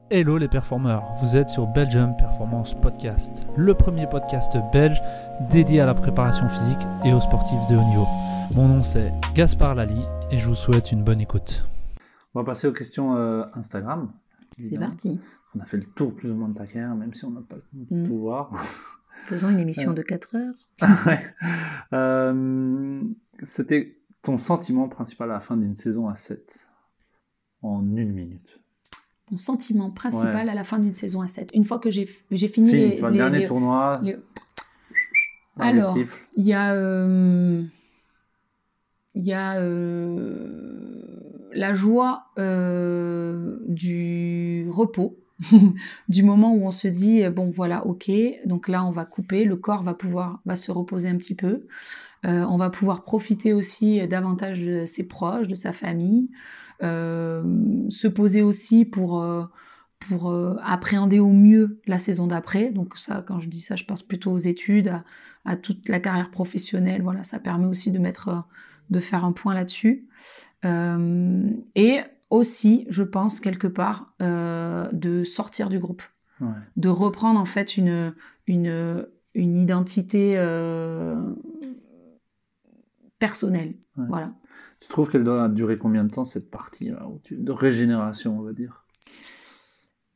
Hello les performeurs, vous êtes sur Belgium Performance Podcast, le premier podcast belge dédié à la préparation physique et aux sportifs de haut niveau. Mon nom c'est Gaspard Lally et je vous souhaite une bonne écoute. On va passer aux questions Instagram. C'est parti. On a fait le tour plus ou moins de ta carrière, même si on n'a pas le temps de tout voir. Faisons une émission de 4 heures. Ouais. C'était ton sentiment principal à la fin d'une saison à 7 en 1 minute. Mon sentiment principal à la fin d'une saison à 7. Une fois que j'ai fini le dernier tournoi. Alors, il y a la joie du repos, du moment où on se dit bon voilà, ok, donc là on va couper, le corps va se reposer un petit peu, on va pouvoir profiter aussi davantage de ses proches, de sa famille. Se poser aussi pour appréhender au mieux la saison d'après. Donc ça, quand je dis ça, je pense plutôt aux études, à toute la carrière professionnelle. Voilà, ça permet aussi de faire un point là-dessus. Et aussi, je pense, quelque part, de sortir du groupe. Ouais. De reprendre en fait une identité personnelle. Ouais. Voilà. Tu trouves qu'elle doit durer combien de temps, cette partie-là, de régénération, on va dire?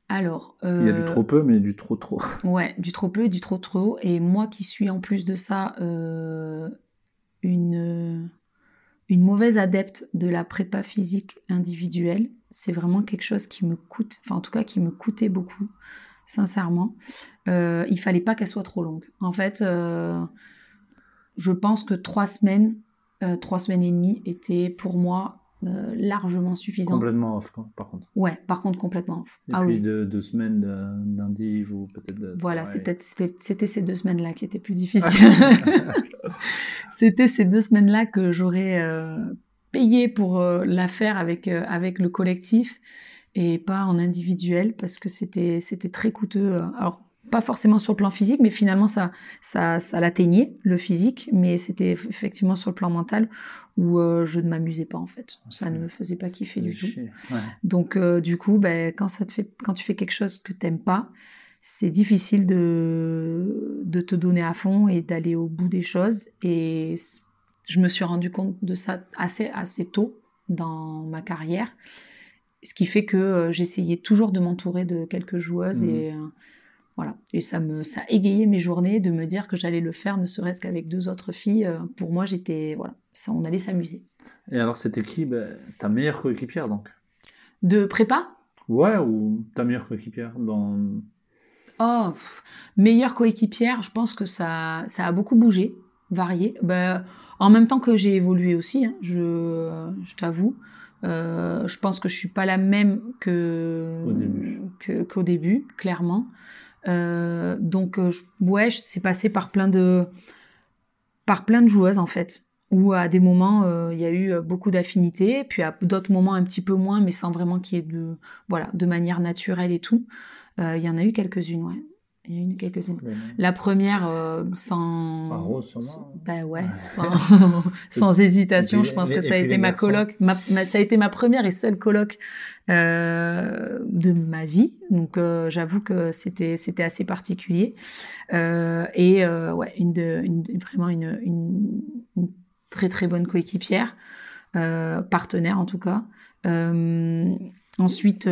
Alors, parce qu'il y a du trop peu, mais du trop. Ouais, du trop peu et du trop. Et moi qui suis en plus de ça une mauvaise adepte de la prépa physique individuelle, c'est vraiment quelque chose qui me coûte, enfin en tout cas qui me coûtait beaucoup, sincèrement. Il fallait pas qu'elle soit trop longue. En fait, je pense que 3 semaines et demie était pour moi largement suffisant. Complètement off, par contre. Ouais, par contre complètement off. Et puis 2 semaines d'indiv ou peut-être de voilà, travail. C'était ces 2 semaines-là qui étaient plus difficiles. C'était ces 2 semaines-là que j'aurais payé pour la faire avec le collectif et pas en individuel parce que c'était très coûteux. Alors, pas forcément sur le plan physique, mais finalement ça l'atteignait, le physique, mais c'était effectivement sur le plan mental où je ne m'amusais pas en fait. Ça ne me faisait pas kiffer du tout. Ouais. Donc du coup, quand tu fais quelque chose que t'aimes pas, c'est difficile de te donner à fond et d'aller au bout des choses. Et je me suis rendu compte de ça assez tôt dans ma carrière, ce qui fait que j'essayais toujours de m'entourer de quelques joueuses et voilà. Et ça égayait mes journées de me dire que j'allais le faire, ne serait-ce qu'avec 2 autres filles. Pour moi, on allait s'amuser. Et alors, c'était qui ta meilleure coéquipière, donc? De prépa? Ouais, ou ta meilleure coéquipière dans... Oh, meilleure coéquipière, je pense que ça a beaucoup bougé, varié. En même temps que j'ai évolué aussi, hein, je t'avoue. Je pense que je suis pas la même qu'au début, clairement. Donc c'est passé par plein de joueuses en fait, où à des moments il y a eu beaucoup d'affinités, puis à d'autres moments un petit peu moins, mais sans vraiment qu'il y ait de manière naturelle et tout. Il y en a eu quelques-unes, ouais. Il y a eu quelques-unes. Ouais. La première sans Rose, sans hésitation, je pense que ça a été ma coloc, ça a été ma première et seule coloc de ma vie. Donc j'avoue que c'était assez particulier. Vraiment une très très bonne coéquipière, partenaire en tout cas. Ensuite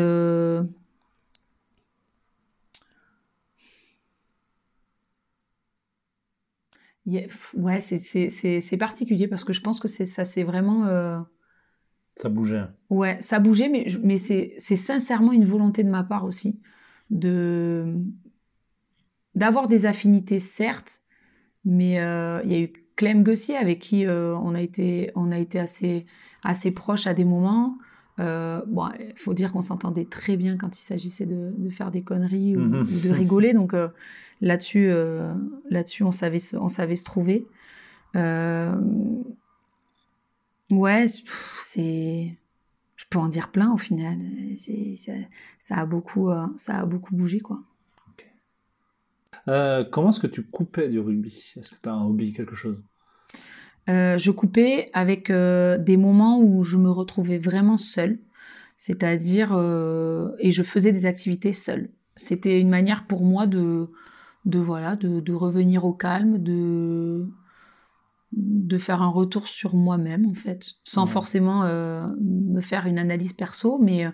ouais, c'est particulier parce que je pense que ça c'est vraiment... Ça bougeait. Ouais, ça bougeait, mais c'est sincèrement une volonté de ma part aussi d'avoir des affinités, certes, mais il y a eu Clem Gossier avec qui on a été assez proches à des moments. Il faut dire qu'on s'entendait très bien quand il s'agissait de faire des conneries ou de rigoler, donc là-dessus on savait se trouver. Ouais, je peux en dire plein au final. Ça a beaucoup bougé, quoi. Okay. Comment est-ce que tu coupais du rugby? Est-ce que tu as un hobby, quelque chose? Je coupais avec des moments où je me retrouvais vraiment seule. C'est-à-dire, et je faisais des activités seule. C'était une manière pour moi de revenir au calme, de faire un retour sur moi-même en fait, sans forcément me faire une analyse perso, mais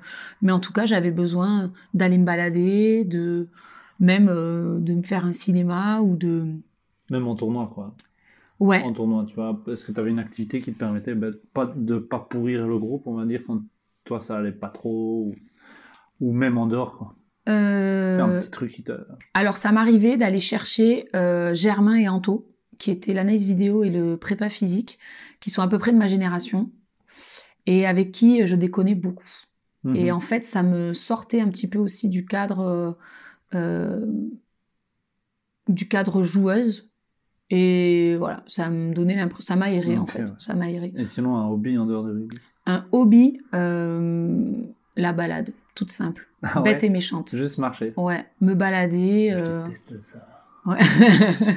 en tout cas j'avais besoin d'aller me balader, de me faire un cinéma ou de... Même en tournoi, quoi. Ouais. En tournoi, tu vois, est-ce que tu avais une activité qui te permettait de pas pourrir le groupe, on va dire, quand toi ça allait pas trop, ou même en dehors, quoi. C'est un petit truc qui te... Alors ça m'arrivait d'aller chercher Germain et Anto, qui étaient l'analyse vidéo et le prépa physique, qui sont à peu près de ma génération, et avec qui je déconnais beaucoup. Et en fait, ça me sortait un petit peu aussi du cadre joueuse. Et voilà, ça me donnait l'impression, ça m'a aéré en fait, ouais. Ça m'a aéré. Et sinon, un hobby en dehors de rugby? Un hobby, la balade, toute simple, bête et méchante. Juste marcher. Ouais, me balader. Je déteste ça. Ouais,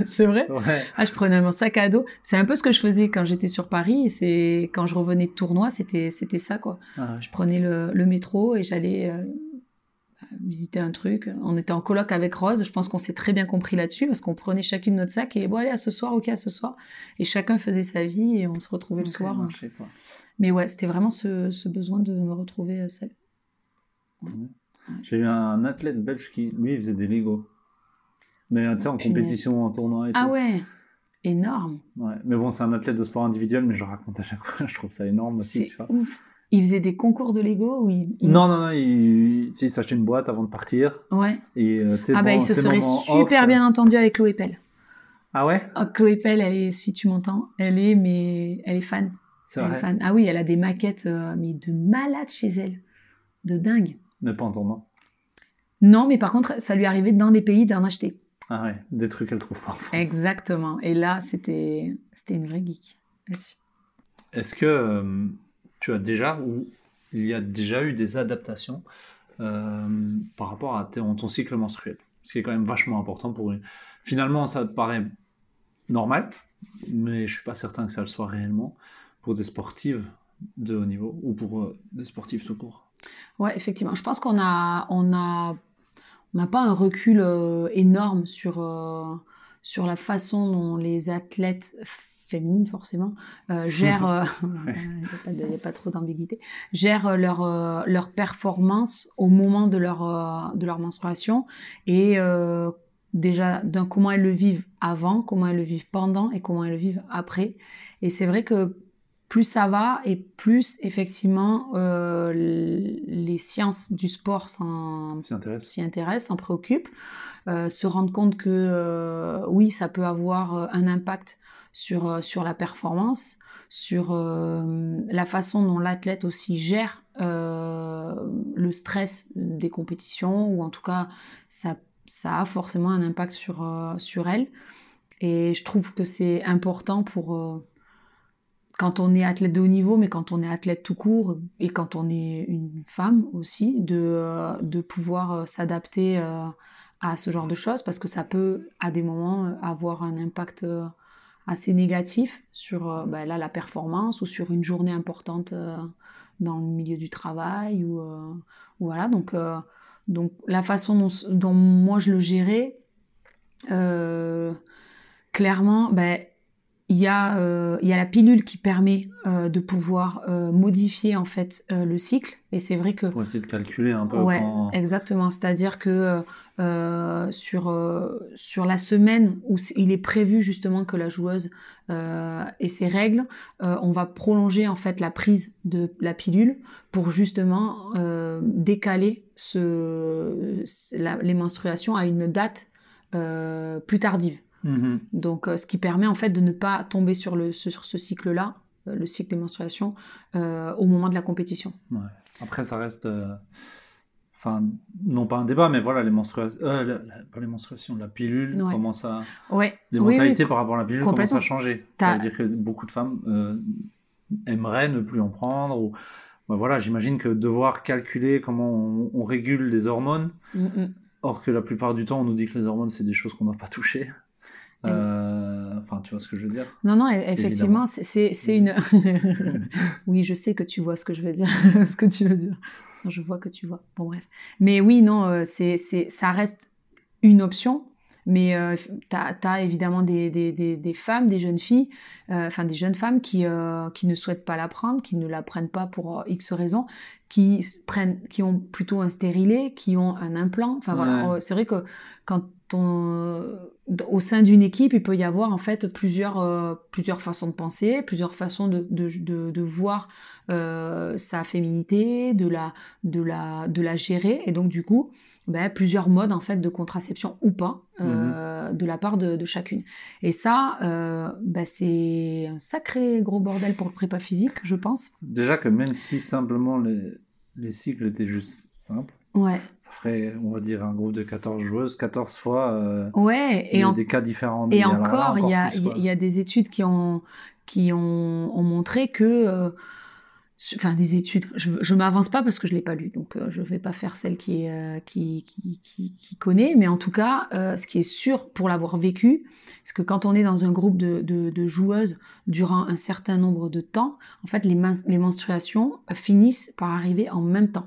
c'est vrai. Ouais. Ah, je prenais mon sac à dos. C'est un peu ce que je faisais quand j'étais sur Paris. Et c'est quand je revenais de tournoi, c'était ça quoi. Ah ouais. Je prenais le métro et j'allais visiter un truc. On était en coloc avec Rose. Je pense qu'on s'est très bien compris là-dessus parce qu'on prenait chacune notre sac et bon allez à ce soir, ok à ce soir. Et chacun faisait sa vie et on se retrouvait le soir. Marcher, quoi. Mais ouais, c'était vraiment ce besoin de me retrouver seule. Ouais. J'ai eu un athlète belge qui, lui, il faisait des Lego. Mais tu sais, en compétition, en tournoi et tout. Ah ouais, énorme. Ouais, mais bon, c'est un athlète de sport individuel, mais je raconte à chaque fois, je trouve ça énorme aussi, tu vois. Ouf. Il faisait des concours de Lego ou Non, il s'achetait une boîte avant de partir. Ouais. Et, il se serait super bien entendu avec Chloé Pell. Ah ouais? Chloé Pell, si tu m'entends, elle est fan. C'est vrai. Fan. Ah oui, elle a des maquettes mais de malade chez elle. De dingue. Mais pas en tournoi. Non, mais par contre, ça lui arrivait dans des pays d'en acheter. Ah ouais, des trucs qu'elle trouve pas en France. Exactement. Et là, c'était une vraie geek là-dessus. Est-ce que tu as déjà, ou il y a déjà eu des adaptations par rapport à ton cycle menstruel? Ce qui est quand même vachement important pour une... Finalement, ça te paraît normal, mais je suis pas certain que ça le soit réellement pour des sportives de haut niveau ou pour des sportifs tout court. Ouais, effectivement. Je pense qu'on n'a pas un recul énorme sur la façon dont les athlètes féminines, forcément, gèrent, il n'y a pas trop d'ambiguïté, gèrent leur performance au moment de leur menstruation et déjà comment elles le vivent avant, comment elles le vivent pendant et comment elles le vivent après. Et c'est vrai que plus ça va et plus effectivement les sciences du sport s'y intéressent, s'en préoccupent, se rendent compte que oui, ça peut avoir un impact sur la performance, sur la façon dont l'athlète aussi gère le stress des compétitions, ou en tout cas ça a forcément un impact sur elle. Et je trouve que c'est important pour... quand on est athlète de haut niveau, mais quand on est athlète tout court, et quand on est une femme aussi, de pouvoir s'adapter à ce genre de choses, parce que ça peut, à des moments, avoir un impact assez négatif sur la performance, ou sur une journée importante dans le milieu du travail, ou voilà. Donc la façon dont moi je le gérais, clairement, il y a la pilule qui permet de pouvoir modifier en fait le cycle, et c'est vrai que pour essayer de calculer un peu. Ouais, exactement. C'est-à-dire que sur la semaine où il est prévu justement que la joueuse ait ses règles, on va prolonger en fait la prise de la pilule pour justement décaler les menstruations à une date plus tardive. Mm-hmm. Donc, ce qui permet en fait de ne pas tomber sur ce cycle-là, le cycle des menstruations, au moment de la compétition. Ouais. Après, ça reste, non pas un débat, mais voilà, pas les menstruations, la pilule, Ouais. comment ça, Ouais. les mentalités par rapport à la pilule, comment ça a complètement. changé. Ça veut dire que beaucoup de femmes aimeraient ne plus en prendre, ou voilà, j'imagine que devoir calculer comment on régule les hormones, or que la plupart du temps on nous dit que les hormones c'est des choses qu'on ne doit pas toucher. Enfin, tu vois ce que je veux dire? Non, effectivement, c'est une... Oui, je sais que tu vois ce que je veux dire, ce que tu veux dire. Je vois que tu vois. Bon, bref. Mais oui, non, ça reste une option. Mais t'as évidemment des femmes, des jeunes filles, des jeunes femmes qui ne souhaitent pas la prendre, qui ne la prennent pas pour X raisons, qui ont plutôt un stérilet, qui ont un implant. Enfin voilà, c'est vrai que quand au sein d'une équipe, il peut y avoir en fait plusieurs façons de penser, plusieurs façons de voir sa féminité, de la gérer, et donc du coup, plusieurs modes en fait de contraception ou pas de la part de chacune. Et ça, c'est un sacré gros bordel pour le prépa physique, je pense. Déjà que même si simplement les cycles étaient juste simples, ça ferait, on va dire, un groupe de 14 joueuses, 14 fois des cas différents. Et encore, il y a des études qui ont montré que... des études, je m'avance pas parce que je l'ai pas lu, donc je vais pas faire celle qui connaît, mais en tout cas, ce qui est sûr pour l'avoir vécu, c'est que quand on est dans un groupe de joueuses durant un certain nombre de temps, en fait, les menstruations finissent par arriver en même temps,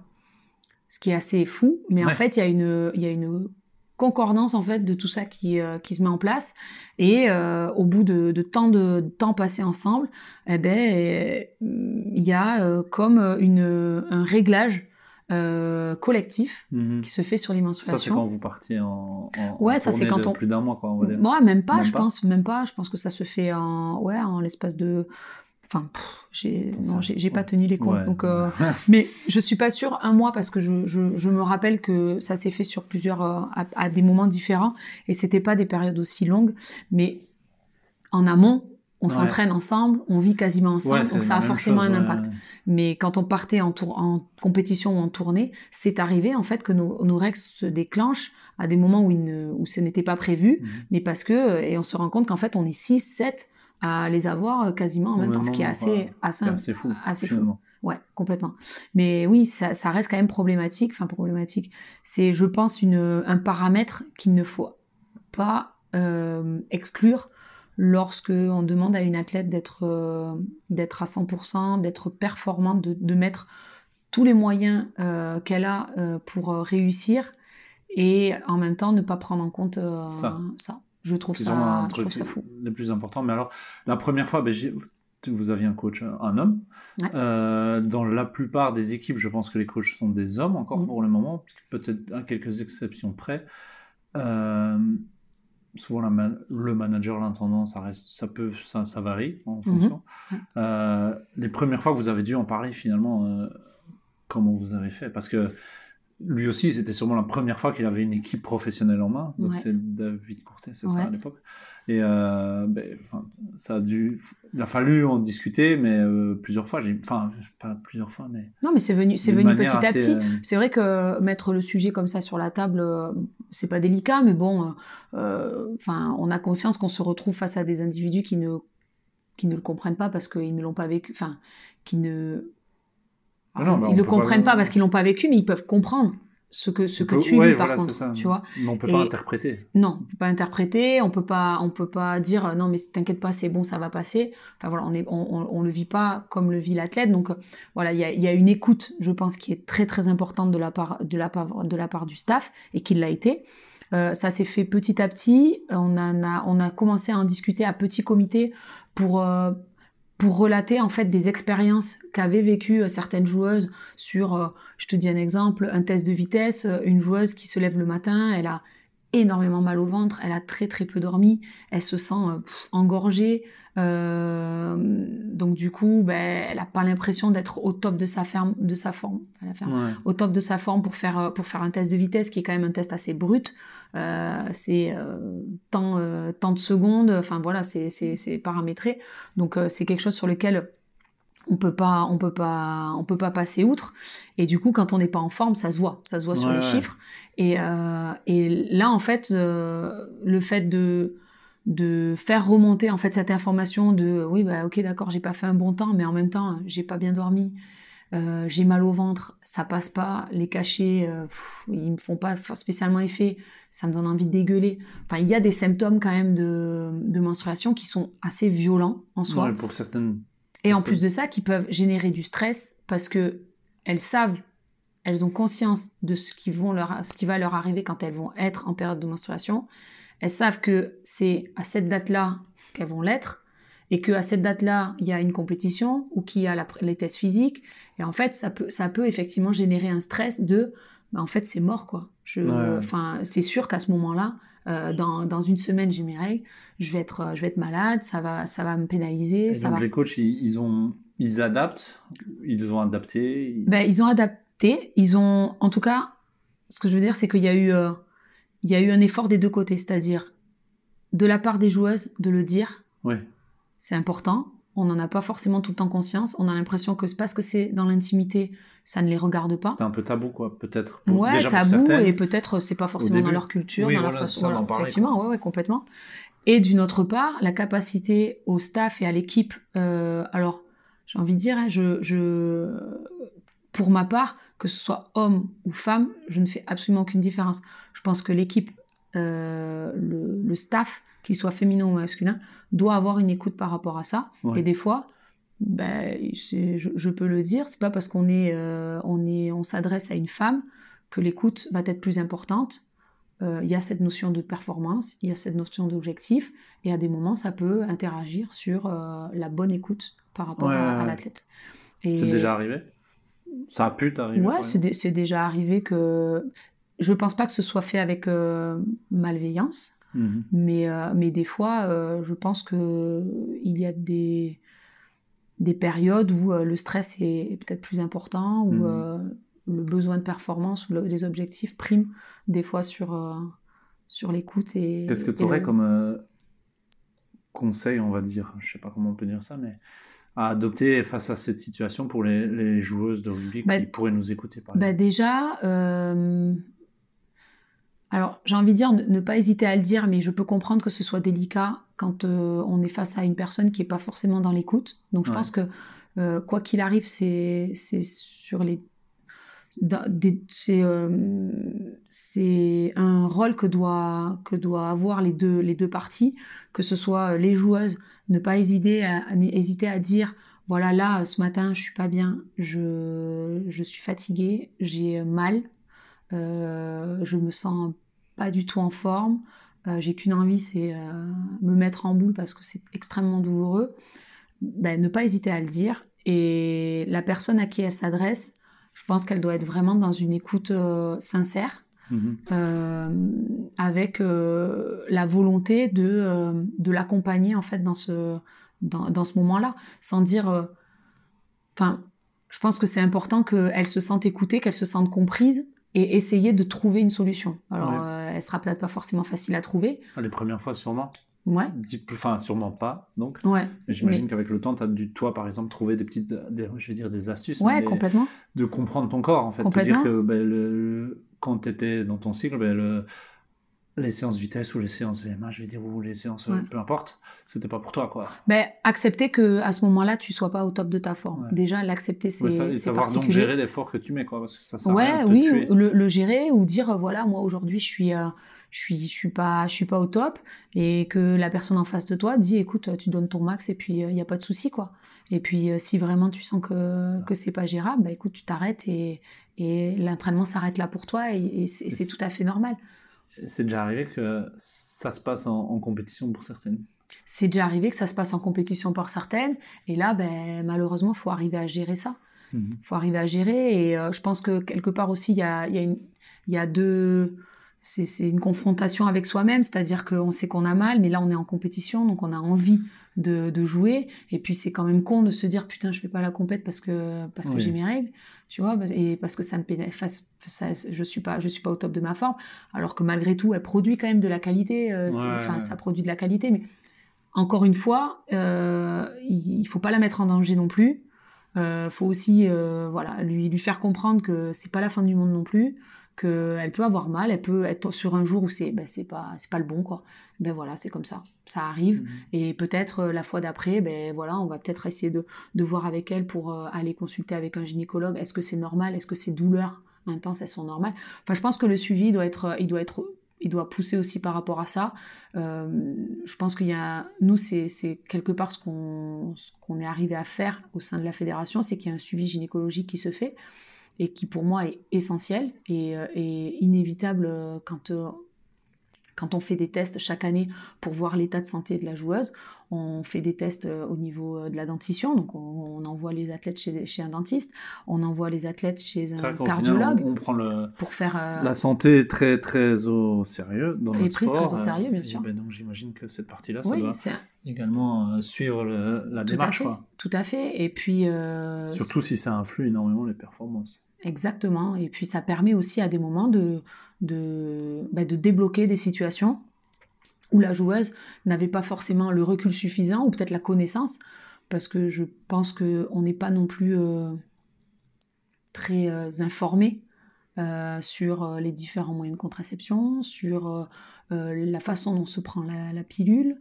ce qui est assez fou, mais en fait, il y a une concordance en fait de tout ça qui se met en place, et au bout de temps passé ensemble, il y a comme un réglage collectif qui se fait sur les menstruations. Ça, c'est quand vous partiez en ça c'est quand plus d'un mois, quoi, on va dire. Même pas, je pense que ça se fait en l'espace de... j'ai pas tenu les comptes, donc mais je suis pas sûre un mois, parce que je me rappelle que ça s'est fait sur plusieurs à des moments différents, et c'était pas des périodes aussi longues, mais en amont on s'entraîne ensemble, on vit quasiment ensemble, donc ça a forcément un impact. Mais quand on partait en compétition ou en tournée, c'est arrivé en fait que nos règles se déclenchent à des moments où ce n'était pas prévu, mais parce que, et on se rend compte qu'en fait on est 6, 7 à les avoir quasiment en même temps, ce qui est assez fou. Assez fou. Ouais, complètement. Mais oui, ça reste quand même problématique. C'est, je pense, un paramètre qu'il ne faut pas exclure lorsque on demande à une athlète d'être à 100%, d'être performante, de mettre tous les moyens qu'elle a pour réussir, et en même temps ne pas prendre en compte ça. Je trouve ça fou. Le plus important. Mais alors, la première fois, vous aviez un coach, un homme. Dans la plupart des équipes, je pense que les coachs sont des hommes, encore pour le moment, peut-être à quelques exceptions près. Souvent, le manager, l'intendant, ça varie en fonction. Les premières fois que vous avez dû en parler, finalement, comment vous avez fait? Parce que lui aussi, c'était sûrement la première fois qu'il avait une équipe professionnelle en main. Donc c'est David Courtet, c'est ça à l'époque. Et il a fallu en discuter, mais plusieurs fois. Pas plusieurs fois, mais... Non, mais c'est venu petit à petit. C'est vrai que mettre le sujet comme ça sur la table, c'est pas délicat, mais bon, on a conscience qu'on se retrouve face à des individus qui ne le comprennent pas parce qu'ils ne l'ont pas vécu, ils ne le comprennent pas parce qu'ils l'ont pas vécu, mais ils peuvent comprendre ce que tu vis par contre, tu vois. Mais on peut pas interpréter. Non, on peut pas interpréter, on peut pas dire non mais t'inquiète pas, c'est bon, ça va passer. On le vit pas comme le vit l'athlète, donc voilà, il y a une écoute, je pense, qui est très très importante de la part du staff, et qui l'a été. Ça s'est fait petit à petit. On a commencé à en discuter à petit comité pour relater en fait des expériences qu'avaient vécues certaines joueuses sur, je te dis un exemple, un test de vitesse, une joueuse qui se lève le matin, elle a énormément mal au ventre, elle a très très peu dormi, elle se sent engorgée, donc du coup elle n'a pas l'impression d'être au top de sa forme, au top de sa forme pour faire un test de vitesse qui est quand même un test assez brut. C'est tant de secondes, c'est paramétré, donc c'est quelque chose sur lequel on peut pas passer outre, et du coup quand on n'est pas en forme, ça se voit sur les chiffres, et là en fait le fait de faire remonter en fait cette information de oui ok d'accord, j'ai pas fait un bon temps, mais en même temps j'ai pas bien dormi, j'ai mal au ventre, ça passe pas, les cachets ils me font pas spécialement effet, ça me donne envie de dégueuler. Il y a des symptômes quand même de menstruation qui sont assez violents en soi, pour certaines et en plus de ça qui peuvent générer du stress, parce que elles savent elles ont conscience de ce qui va leur arriver quand elles vont être en période de menstruation. Elles savent que c'est à cette date-là qu'elles vont l'être et qu'à cette date-là, il y a une compétition ou qu'il y a les tests physiques. Et en fait, ça peut effectivement générer un stress de en fait, c'est mort, quoi. C'est sûr qu'à ce moment-là, dans une semaine, j'ai mes règles, je vais être malade, ça va me pénaliser. Et donc, les coachs, ils adaptent, ils ont adapté. Ils ont adapté, en tout cas, ce que je veux dire, c'est qu'il y a eu un effort des deux côtés, c'est-à-dire de la part des joueuses de le dire. Oui. C'est important. On n'en a pas forcément tout le temps conscience. On a l'impression que parce que c'est dans l'intimité, ça ne les regarde pas. C'était un peu tabou, quoi, peut-être. Ouais, tabou, et peut-être c'est pas forcément dans leur culture, oui, dans leur façon. Voilà, effectivement, ouais, complètement. Et d'une autre part, la capacité au staff et à l'équipe. Alors, j'ai envie de dire, hein, pour ma part, que ce soit homme ou femme, je ne fais absolument aucune différence. Je pense que l'équipe, le staff, qu'il soit féminin ou masculin, doit avoir une écoute par rapport à ça. Ouais. Et des fois, je peux le dire, c'est pas parce qu'on s'adresse à une femme que l'écoute va être plus importante. Il y a cette notion de performance, il y a cette notion d'objectif, et à des moments, ça peut interagir sur la bonne écoute par rapport à l'athlète. Et c'est déjà arrivé ? Ça a pu t'arriver ? Ouais, c'est déjà arrivé que... Je pense pas que ce soit fait avec malveillance, mais des fois, je pense qu'il y a des périodes où le stress est peut-être plus important, où le besoin de performance ou les objectifs priment des fois sur l'écoute. Qu'est-ce que tu aurais comme conseil, on va dire, je sais pas comment on peut dire ça, mais à adopter face à cette situation pour les joueuses de rugby qui pourraient nous écouter par exemple ? Déjà, alors j'ai envie de dire ne pas hésiter à le dire, mais je peux comprendre que ce soit délicat quand on est face à une personne qui n'est pas forcément dans l'écoute. Donc je pense que quoi qu'il arrive, c'est sur les... c'est un rôle que doit avoir les deux parties, que ce soit les joueuses, ne pas hésiter à dire voilà, là ce matin je suis pas bien, je suis fatiguée, j'ai mal, je me sens pas du tout en forme, j'ai qu'une envie, c'est me mettre en boule parce que c'est extrêmement douloureux. Ne pas hésiter à le dire, et la personne à qui elle s'adresse, je pense qu'elle doit être vraiment dans une écoute sincère, avec la volonté de l'accompagner en fait dans ce moment-là, sans dire... je pense que c'est important qu'elle se sente écoutée, qu'elle se sente comprise, et essayer de trouver une solution. Alors, elle sera peut-être pas forcément facile à trouver. Les premières fois, sûrement. Ouais. Enfin, sûrement pas, donc. Ouais. Mais j'imagine qu'avec le temps, tu as dû, toi, par exemple, trouver des astuces. Ouais, complètement. De comprendre ton corps, en fait. De dire que quand tu étais dans ton cycle, les séances vitesse ou les séances VMA, je vais dire, ou les séances, peu importe, c'était pas pour toi, quoi. Accepter qu'à ce moment-là, tu sois pas au top de ta forme. Ouais. Déjà, l'accepter, c'est particulier. Savoir donc gérer l'effort que tu mets, quoi, parce que ça sert à rien de te tuer. Le gérer, ou dire, voilà, moi, aujourd'hui, je suis pas au top, et que la personne en face de toi dit, écoute, tu donnes ton max, et puis il y a pas de souci, quoi. Et puis si vraiment tu sens que c'est pas gérable, écoute, tu t'arrêtes, et l'entraînement s'arrête là pour toi, et c'est tout à fait normal. C'est déjà arrivé que ça se passe en compétition pour certaines. C'est déjà arrivé que ça se passe en compétition pour certaines, et là, malheureusement, il faut arriver à gérer ça. Il faut arriver à gérer, et je pense que quelque part aussi, il y a deux... C'est une confrontation avec soi-même, c'est-à-dire qu'on sait qu'on a mal, mais là, on est en compétition, donc on a envie de jouer, et puis c'est quand même con de se dire putain, je fais pas la compète parce que j'ai mes règles, tu vois, et parce que ça me pénètre, je suis pas au top de ma forme, alors que malgré tout elle produit quand même de la qualité, ça produit de la qualité, mais encore une fois, il faut pas la mettre en danger non plus, faut aussi lui faire comprendre que c'est pas la fin du monde non plus, qu'elle peut avoir mal, elle peut être sur un jour où c'est pas le bon, quoi. Voilà, c'est comme ça arrive, et peut-être la fois d'après, on va peut-être essayer de voir avec elle pour aller consulter avec un gynécologue. Est-ce que c'est normal, est-ce que ces douleurs intenses, elles sont normales? Enfin, je pense que le suivi il doit pousser aussi par rapport à ça. Je pense qu'il y a... Nous, c'est quelque part ce qu'on est arrivé à faire au sein de la fédération, c'est qu'il y a un suivi gynécologique qui se fait. et qui pour moi est essentiel et inévitable quand on fait des tests chaque année pour voir l'état de santé de la joueuse. On fait des tests au niveau de la dentition, donc on envoie les athlètes chez un dentiste, on envoie les athlètes chez un cardiologue. Final, on prend pour faire la santé très très au sérieux dans notre sport. Et prise très au sérieux, bien sûr. Donc j'imagine que cette partie-là, ça doit également suivre la démarche. Tout à fait. Et puis surtout si ça influe énormément les performances. Exactement. Et puis ça permet aussi à des moments de débloquer des situations où la joueuse n'avait pas forcément le recul suffisant ou peut-être la connaissance, parce que je pense qu'on n'est pas non plus très informé sur les différents moyens de contraception, sur la façon dont se prend la pilule,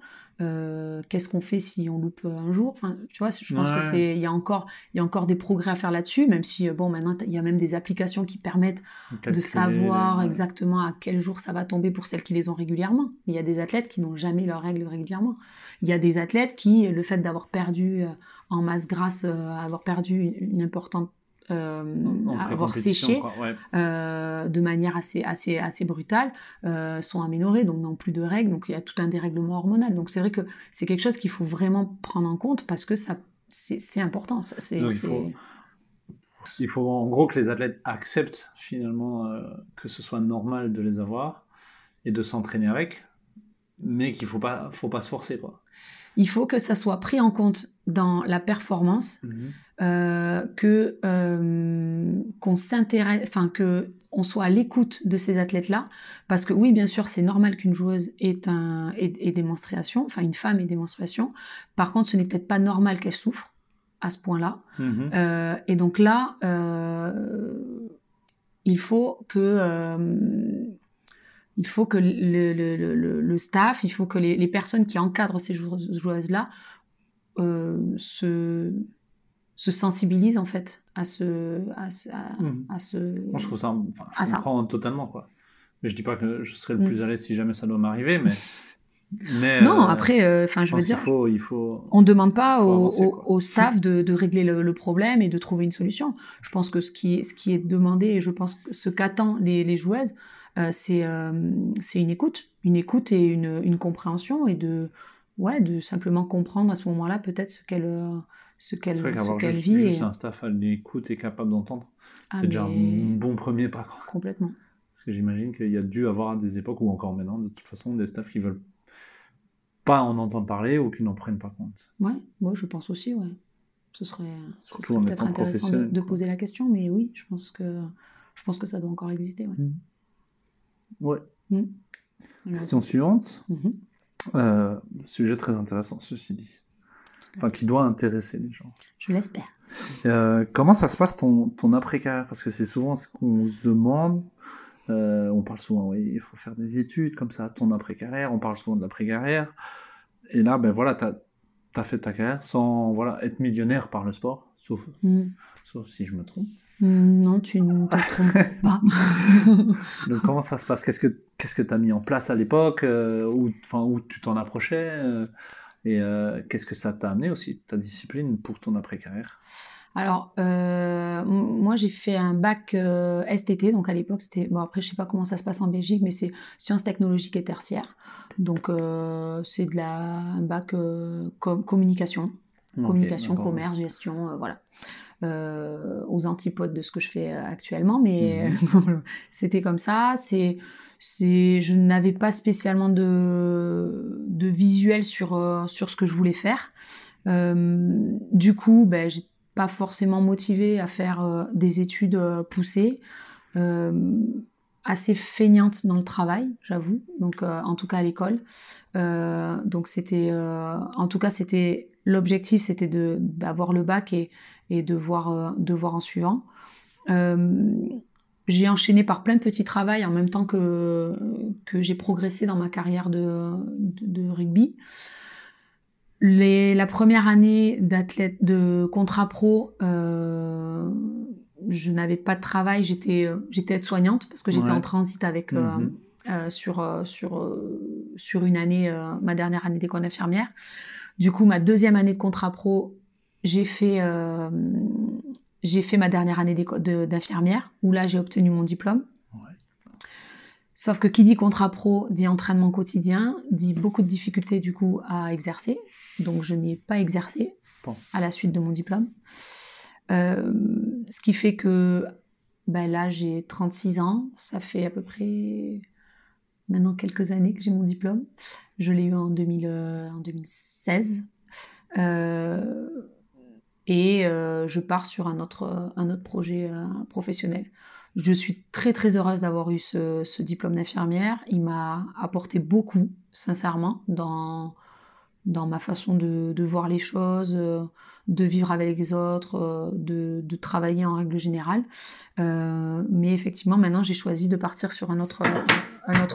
qu'est-ce qu'on fait si on loupe un jour. Enfin, tu vois, je pense que il y a encore des progrès à faire là-dessus, même si maintenant il y a même des applications qui permettent de savoir exactement à quel jour ça va tomber pour celles qui les ont régulièrement. Mais il y a des athlètes qui n'ont jamais leurs règles régulièrement. Il y a des athlètes qui, le fait d'avoir perdu en masse grasse, avoir perdu une importante avoir séché de manière assez brutale, sont aménorrhés, donc n'ont plus de règles, donc il y a tout un dérèglement hormonal. Donc c'est vrai que c'est quelque chose qu'il faut vraiment prendre en compte parce que c'est important. Il faut en gros que les athlètes acceptent finalement que ce soit normal de les avoir et de s'entraîner avec, mais qu'il faut pas se forcer, quoi. Il faut que ça soit pris en compte dans la performance, qu'on s'intéresse, enfin que on soit à l'écoute de ces athlètes-là, parce que oui, bien sûr, c'est normal qu'une joueuse ait des menstruations, enfin une femme ait des menstruations. Par contre, ce n'est peut-être pas normal qu'elle souffre à ce point-là. Et donc là, il faut que le staff, il faut que les personnes qui encadrent ces joueuses-là se sensibilisent en fait à ce. Moi, je trouve ça, je comprends totalement, quoi. Mais je dis pas que je serais le plus à l'aise si jamais ça doit m'arriver, mais non, après, je veux dire, il faut. On ne demande pas au staff de régler le problème et de trouver une solution. Je pense que ce qui est demandé, et je pense que ce qu'attendent les joueuses, c'est une écoute et une compréhension et de simplement comprendre à ce moment-là peut-être ce qu'elle vit. Juste un staff à l'écoute et capable d'entendre, c'est déjà un bon premier pas, quoi. Complètement. Parce que j'imagine qu'il y a dû avoir des époques, ou encore maintenant, de toute façon, des staffs qui veulent pas en entendre parler ou qui n'en prennent pas compte. Ouais, moi je pense aussi, ouais. Ce serait peut-être intéressant de poser la question, mais oui, je pense que ça doit encore exister, ouais. Ouais. Question suivante. Sujet très intéressant, ceci dit. Enfin, qui doit intéresser les gens. Je l'espère. Comment ça se passe ton après-carrière ? Parce que c'est souvent ce qu'on se demande. On parle souvent, oui, il faut faire des études, comme ça, ton après-carrière. On parle souvent de l'après-carrière. Et là, ben voilà, t'as fait ta carrière sans être millionnaire par le sport, sauf si je me trompe. Non, tu ne te trompes pas. Donc comment ça se passe ? Qu'est-ce que tu as mis en place à l'époque, où tu t'en approchais, et qu'est-ce que ça t'a amené aussi, ta discipline, pour ton après-carrière ? Alors, moi j'ai fait un bac STT, donc à l'époque c'était... Bon, après je sais pas comment ça se passe en Belgique, mais c'est sciences technologiques et tertiaires. Donc c'est un bac communication. Communication, commerce, gestion, voilà. Aux antipodes de ce que je fais actuellement, mais c'était comme ça. Je n'avais pas spécialement de visuel sur ce que je voulais faire. Du coup, j'ai pas forcément motivée à faire des études poussées, assez feignante dans le travail, j'avoue. Donc, en tout cas à l'école. Donc c'était, en tout cas c'était l'objectif, c'était d'avoir le bac et de voir en suivant. J'ai enchaîné par plein de petits travails en même temps que j'ai progressé dans ma carrière de rugby. La première année de contrat pro, je n'avais pas de travail, j'étais aide-soignante parce que j'étais en transit avec sur une année, ma dernière année d'école d'infirmière. Du coup, ma deuxième année de contrat pro, j'ai fait j'ai fait ma dernière année d'infirmière, où là, j'ai obtenu mon diplôme. Ouais. Sauf que qui dit contrat pro, dit entraînement quotidien, dit beaucoup de difficultés, du coup, à exercer. Donc, je n'ai pas exercé à la suite de mon diplôme. Ce qui fait que là, j'ai 36 ans. Ça fait à peu près maintenant quelques années que j'ai mon diplôme. Je l'ai eu en 2016. Et je pars sur un autre projet professionnel. Je suis très très heureuse d'avoir eu ce diplôme d'infirmière. Il m'a apporté beaucoup, sincèrement, dans ma façon de voir les choses, de vivre avec les autres, de travailler en règle générale. Mais effectivement, maintenant, j'ai choisi de partir sur un autre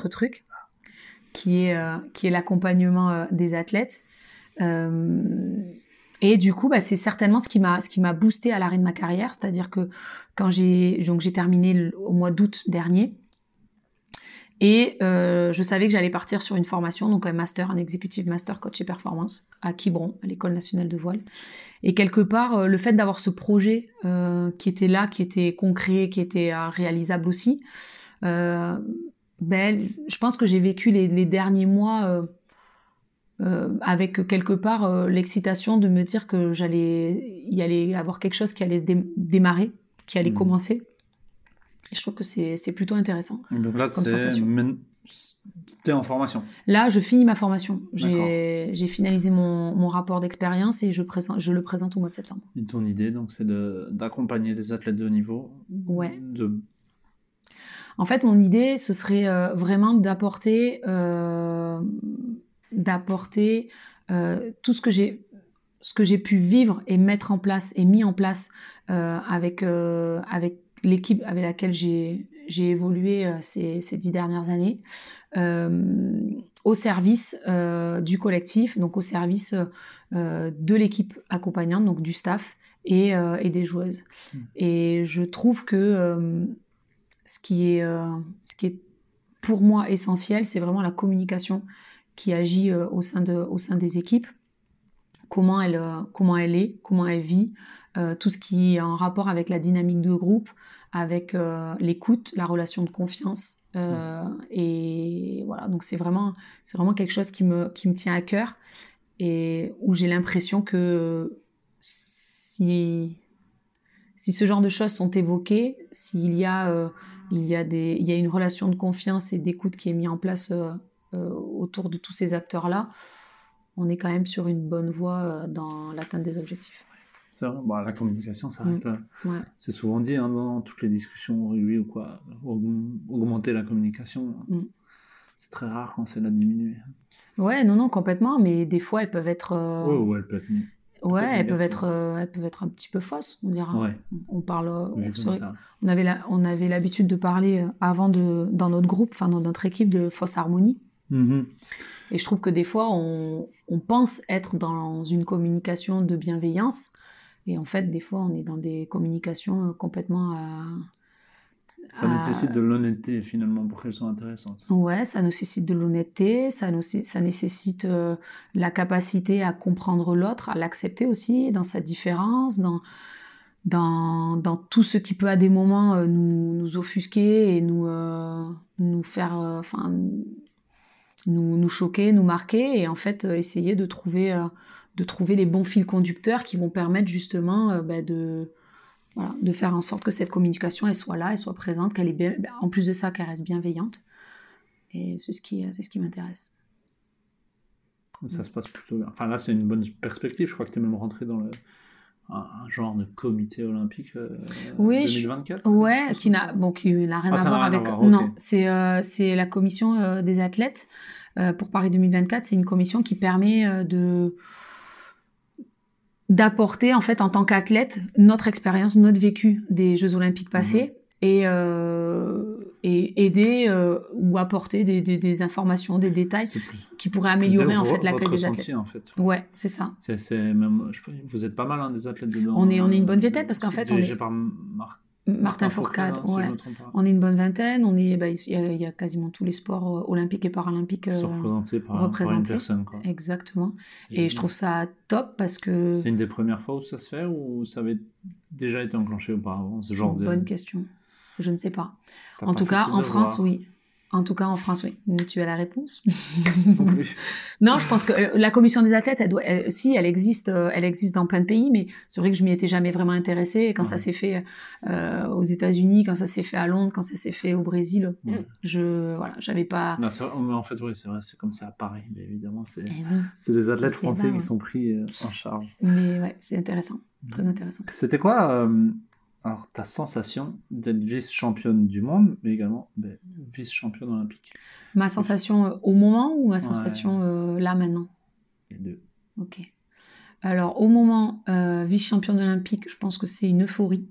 truc, qui est l'accompagnement des athlètes. Et du coup, c'est certainement ce qui m'a boosté à l'arrêt de ma carrière, c'est-à-dire que quand j'ai terminé au mois d'août dernier, et je savais que j'allais partir sur une formation, donc un executive master coach et performance à Quiberon, à l'École nationale de voile. Et quelque part, le fait d'avoir ce projet qui était là, qui était concret, qui était réalisable aussi, je pense que j'ai vécu les derniers mois avec quelque part l'excitation de me dire que il y allait avoir quelque chose qui allait se démarrer, qui allait commencer. Et je trouve que c'est plutôt intéressant. Donc là, t'es en formation. Là, je finis ma formation. J'ai finalisé mon rapport d'expérience et je le présente au mois de septembre. Et ton idée, donc, c'est d'accompagner des athlètes de haut niveau. Ouais. En fait, mon idée, ce serait vraiment d'apporter tout ce que j'ai pu vivre et mettre en place et mis en place avec l'équipe avec laquelle j'ai évolué ces 10 dernières années, au service du collectif, donc au service de l'équipe accompagnante, donc du staff et des joueuses. Et je trouve que ce qui est pour moi essentiel, c'est vraiment la communication qui agit au sein des équipes, comment elle est, comment elle vit, tout ce qui est en rapport avec la dynamique de groupe, avec l'écoute, la relation de confiance. Et voilà, donc c'est vraiment quelque chose qui me tient à cœur et où j'ai l'impression que si ce genre de choses sont évoquées, s'il y a une relation de confiance et d'écoute qui est mise en place autour de tous ces acteurs-là, on est quand même sur une bonne voie dans l'atteinte des objectifs. C'est vrai, la communication, ça reste là. Ouais. C'est souvent dit dans toutes les discussions au rugby ou quoi, augmenter la communication. C'est très rare quand c'est la diminuer. Ouais, non, complètement, mais des fois, elles peuvent être... Ouais, elles peuvent être mieux. Ouais, elles peuvent être un petit peu fausses, on dira. Ouais. On parle... on avait l'habitude de parler avant dans notre groupe, enfin dans notre équipe, de fausse harmonie. Et je trouve que des fois, on pense être dans une communication de bienveillance, et en fait, des fois, on est dans des communications complètement... Ça nécessite de l'honnêteté, finalement, pour qu'elles soient intéressantes. Ouais, ça nécessite de l'honnêteté, ça nécessite la capacité à comprendre l'autre, à l'accepter aussi, dans sa différence, dans tout ce qui peut, à des moments, nous offusquer et nous faire... nous choquer, nous marquer, et en fait, essayer de trouver les bons fils conducteurs qui vont permettre justement de faire en sorte que cette communication, elle soit là, elle soit présente, qu'elle est bien, en plus de ça, qu'elle reste bienveillante. Et c'est ce qui m'intéresse. Ça se passe plutôt bien. Enfin là, c'est une bonne perspective. Je crois que tu es même rentré dans un genre de comité olympique 2024. Ouais, qui n'a rien à voir avec... Okay. Non, c'est la commission des athlètes pour Paris 2024. C'est une commission qui permet d'apporter, en fait, en tant qu'athlète, notre expérience, notre vécu des Jeux Olympiques passés, et aider ou apporter des informations, des détails qui pourraient améliorer en fait l'accueil des athlètes. En fait. Ouais, c'est ça. C'est même, vous êtes pas mal des athlètes dedans. On est une bonne tête parce qu'en fait dirigé par Martin Fourcade, si je ouais. me trompe pas. On est une bonne vingtaine. Il y a quasiment tous les sports olympiques et paralympiques Sont représentés par une représentés. personne, quoi. Exactement. C'est Et génial. je trouve ça top parce que C'est une des premières fois où ça se fait ou ça avait déjà été enclenché auparavant, ce c'est genre une de... bonne question. Je ne sais pas. T'as En pas tout fait cas, tes en France, devoirs oui. En tout cas, en France, oui. Tu as la réponse? non plus. Non, je pense que la commission des athlètes, elle existe dans plein de pays, mais c'est vrai que je m'y étais jamais vraiment intéressée. Et quand ça Ouais. s'est fait aux États-Unis, quand ça s'est fait à Londres, quand ça s'est fait au Brésil, Ouais. j'avais pas. Non, mais en fait, oui, c'est vrai, c'est comme ça à Paris, mais évidemment, Eh oui, c'est des athlètes C'est français bas, qui ouais. sont pris en charge. mais ouais, c'est intéressant, très intéressant. C'était quoi alors, ta sensation d'être vice-championne du monde, mais également vice-championne olympique? Ma sensation au moment ou ma Ouais. sensation là maintenant? Les deux. Ok. Alors au moment vice-championne olympique, je pense que c'est une euphorie,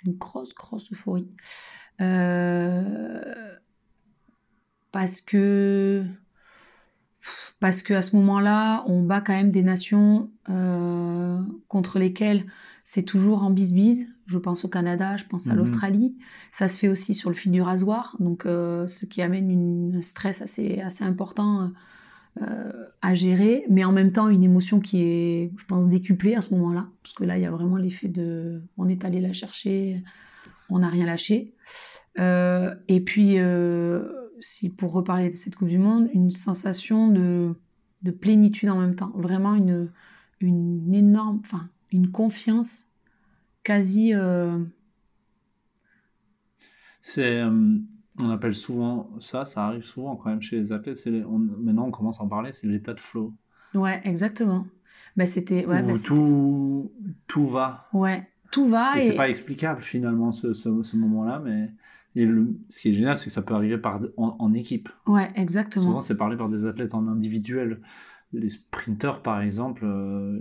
une grosse euphorie. Parce que à ce moment-là, on bat quand même des nations contre lesquelles c'est toujours en bise-bise. Je pense au Canada, je pense à l'Australie. Ça se fait aussi sur le fil du rasoir, donc ce qui amène un stress assez important à gérer, mais en même temps une émotion qui est, je pense, décuplée à ce moment-là, parce que là, il y a vraiment l'effet de on est allé la chercher, on n'a rien lâché. Et puis, si pour reparler de cette Coupe du Monde, une sensation de plénitude en même temps. Vraiment une énorme, enfin, une confiance quasi... C'est, on appelle souvent ça arrive souvent quand même chez les athlètes, maintenant on commence à en parler, c'est l'état de flow. Ouais, exactement. Bah, c'était... Ouais, bah, Où tout va. Ouais, tout va. Et c'est pas explicable finalement ce moment-là, mais ce qui est génial, c'est que ça peut arriver en équipe. Ouais, exactement. Souvent, c'est parlé par des athlètes en individuel. Les sprinteurs, par exemple,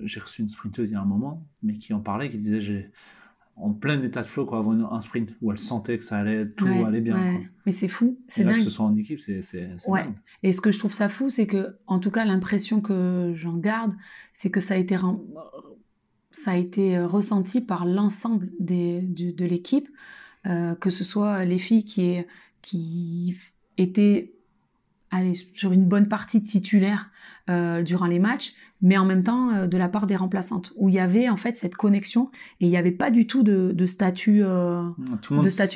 j'ai reçu une sprinteuse il y a un moment, mais qui en parlait, qui disait j'ai en plein état de flow quoi, avant un sprint, où elle sentait que ça allait, tout allait bien. Ouais. Quoi. Mais c'est fou, c'est Et là, dingue. que ce soit en équipe, c'est Ouais. dingue. Et ce que je trouve ça fou, c'est que, en tout cas, l'impression que j'en garde, c'est que ça a été ressenti par l'ensemble de l'équipe, que ce soit les filles qui étaient sur une bonne partie titulaire durant les matchs, mais en même temps de la part des remplaçantes, où il y avait en fait cette connexion et il n'y avait pas du tout de statut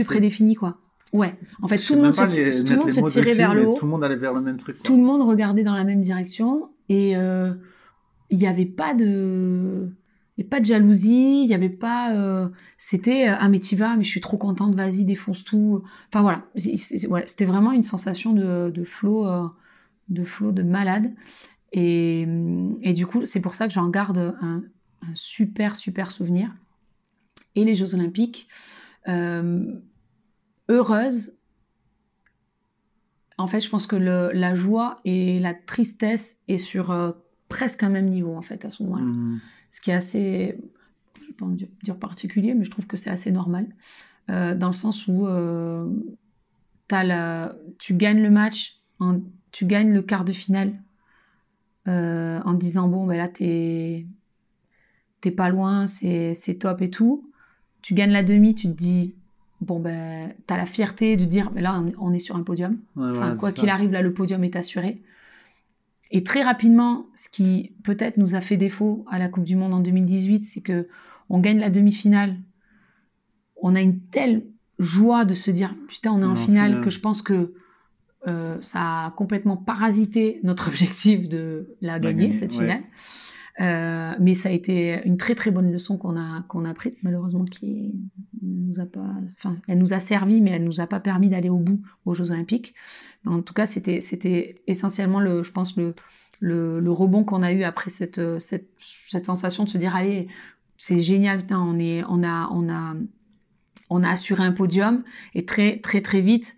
prédéfini, quoi. Ouais, en fait tout le monde se tirait vers le haut, tout le monde allait vers le même truc. Quoi. Tout le monde regardait dans la même direction et il n'y avait pas de jalousie, il y avait pas c'était ah mais t'y vas, mais je suis trop contente, vas-y défonce tout. Enfin voilà, c'était vraiment une sensation de flow de malade et du coup c'est pour ça que j'en garde un super souvenir. Et les Jeux Olympiques, heureuse. En fait, je pense que la joie et la tristesse est sur presque un même niveau, en fait, à ce moment-là. Ce qui est assez, je ne vais pas dire particulier, mais je trouve que c'est assez normal. Dans le sens où tu gagnes le match, tu gagnes le quart de finale en te disant, bon, ben là, t'es pas loin, c'est top et tout. Tu gagnes la demi, tu te dis... Bon, ben, t'as la fierté de dire, mais là, on est sur un podium. Enfin, quoi qu'il arrive, là, le podium est assuré. Et très rapidement, ce qui peut-être nous a fait défaut à la Coupe du Monde en 2018, c'est que on gagne la demi-finale. On a une telle joie de se dire, putain, on est en finale, que je pense que ça a complètement parasité notre objectif de la gagner, cette finale. Mais ça a été une très bonne leçon qu'on a prise, malheureusement, qui nous a pas, enfin, elle nous a servi, mais elle nous a pas permis d'aller au bout aux Jeux Olympiques. Mais en tout cas, c'était essentiellement je pense le rebond qu'on a eu après cette sensation de se dire, allez, c'est génial, putain, on a assuré un podium, et très vite,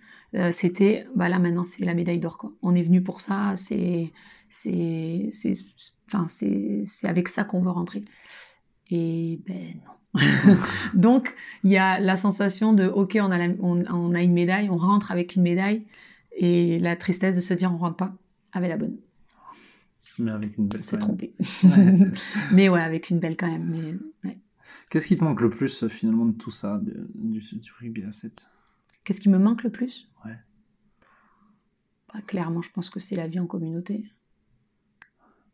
c'était, bah là maintenant c'est la médaille d'or, quoi. On est venu pour ça, c'est avec ça qu'on veut rentrer. Et ben non. Donc il y a la sensation de ok, on a une médaille, on rentre avec une médaille, et la tristesse de se dire on rentre pas avec la bonne. Mais avec une belle. On s'est trompé. Ouais. Mais ouais, avec une belle quand même. Mais, ouais. Qu'est-ce qui te manque le plus finalement de tout ça, du rugby à 7? Qu'est-ce qui me manque le plus? Ouais. Bah, clairement, je pense que c'est la vie en communauté.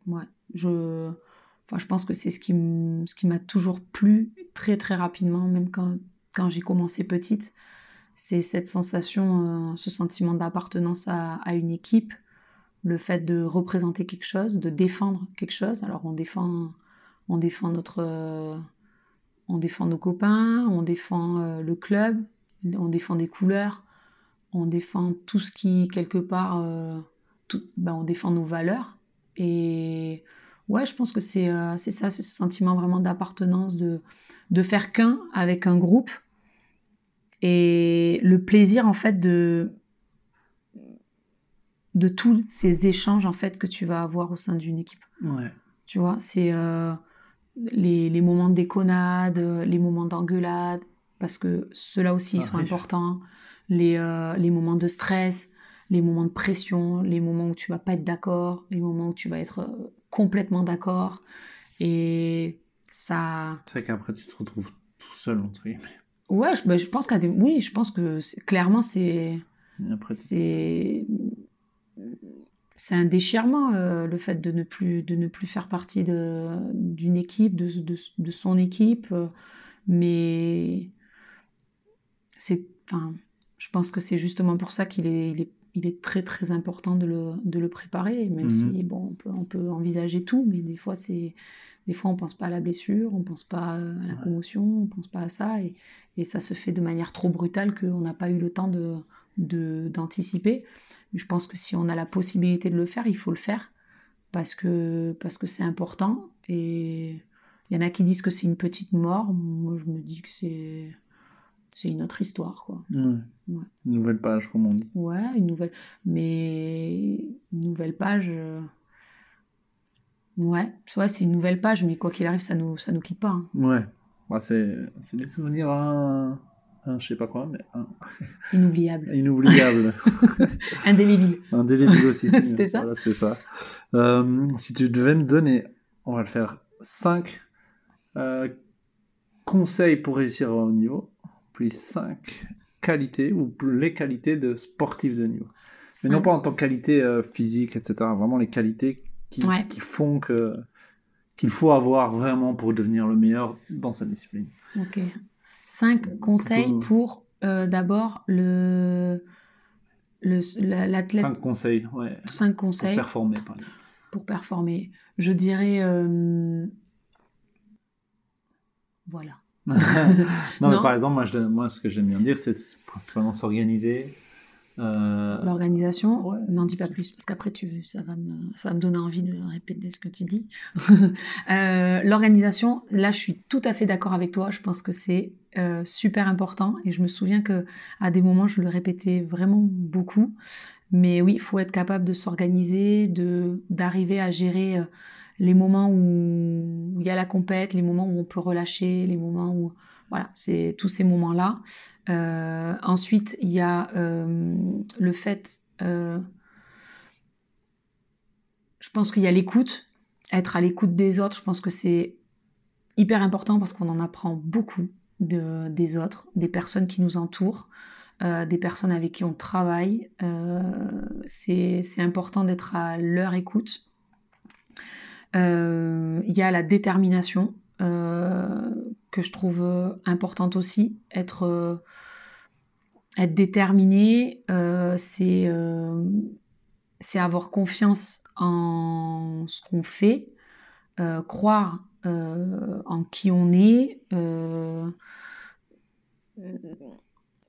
Ouais. Je pense que c'est ce qui m'a toujours plu très très rapidement, même quand j'ai commencé petite. C'est cette sensation, ce sentiment d'appartenance à une équipe, le fait de représenter quelque chose, de défendre quelque chose. Alors on défend on défend nos copains, on défend le club, on défend des couleurs, on défend tout ce qui quelque part, on défend nos valeurs. Et ouais, je pense que c'est ça, ce sentiment vraiment d'appartenance, de faire qu'un avec un groupe, et le plaisir en fait de tous ces échanges en fait que tu vas avoir au sein d'une équipe. Ouais. Tu vois, c'est les moments de déconnade, les moments d'engueulade, parce que ceux-là aussi ils sont importants, les moments de stress, les moments de pression, les moments où tu vas pas être d'accord, les moments où tu vas être complètement d'accord, et ça... C'est vrai qu'après tu te retrouves tout seul entre guillemets. Ouais, je pense oui, je pense que clairement c'est un déchirement, le fait de ne plus faire partie d'une équipe, de son équipe, mais je pense que c'est justement pour ça qu'il est très très important de le préparer, même si bon, on peut envisager tout, mais des fois on pense pas à la blessure, on pense pas à la commotion, on pense pas à ça, et ça se fait de manière trop brutale qu'on n'a pas eu le temps d'anticiper. Mais je pense que si on a la possibilité de le faire, il faut le faire, parce que c'est important. Et il y en a qui disent que c'est une petite mort. Moi, je me dis que c'est une autre histoire, quoi. Ouais. Une nouvelle page, comme on dit. Ouais, une nouvelle page. Ouais, c'est une nouvelle page, mais quoi qu'il arrive, ça nous quitte pas. Hein. Ouais. Bah, c'est des souvenirs je sais pas quoi, mais inoubliable. Indélébile. Indélébile aussi. C'était ça. Voilà, c'est ça. Si tu devais me donner, on va le faire, 5 conseils pour réussir au niveau, puis 5 qualités ou les qualités de sportif de niveau. Mais non pas en tant que qualité physique, etc. Vraiment les qualités qui font qu'il faut avoir vraiment pour devenir le meilleur dans sa discipline. Ok. 5 conseils pour d'abord l'athlète. 5 conseils, ouais. 5 conseils. Pour performer, par exemple. Pour performer. Je dirais... voilà. non, mais par exemple, moi, ce que j'aime bien dire, c'est principalement s'organiser. L'organisation, n'en dis pas plus, parce qu'après ça va me donner envie de répéter ce que tu dis. L'organisation, là je suis tout à fait d'accord avec toi, je pense que c'est super important, et je me souviens que à des moments je le répétais vraiment beaucoup, mais oui, il faut être capable de s'organiser, d'arriver à gérer les moments où il y a la compète, les moments où on peut relâcher, les moments où... Voilà, c'est tous ces moments-là. Ensuite, il y a le fait... je pense qu'il y a l'écoute. Être à l'écoute des autres, je pense que c'est hyper important, parce qu'on en apprend beaucoup des autres, des personnes qui nous entourent, des personnes avec qui on travaille. C'est important d'être à leur écoute. Il y a la détermination, que je trouve importante aussi. Être déterminé, c'est avoir confiance en ce qu'on fait, croire en qui on est,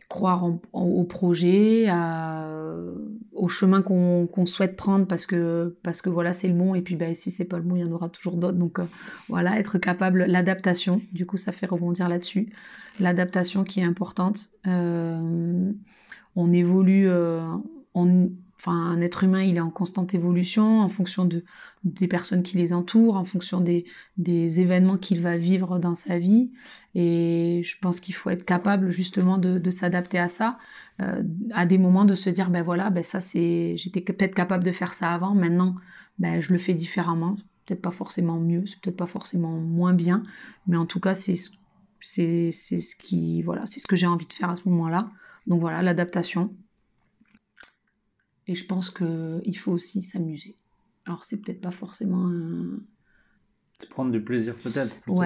croire au projet, au chemin qu'on souhaite prendre, parce que voilà, c'est le bon, et puis si c'est pas le bon, il y en aura toujours d'autres, donc voilà, être capable, l'adaptation, du coup ça fait rebondir là-dessus, l'adaptation qui est importante. On évolue, un être humain, il est en constante évolution en fonction des personnes qui les entourent, en fonction des événements qu'il va vivre dans sa vie. Et je pense qu'il faut être capable justement de s'adapter à ça, à des moments de se dire, ça j'étais peut-être capable de faire ça avant, maintenant je le fais différemment. peut-être pas forcément mieux, c'est peut-être pas forcément moins bien, mais en tout cas, c'est ce que j'ai envie de faire à ce moment-là. Donc voilà, l'adaptation. Et je pense qu'il faut aussi s'amuser. Alors, c'est peut-être pas forcément C'est prendre du plaisir, peut-être. Plutôt.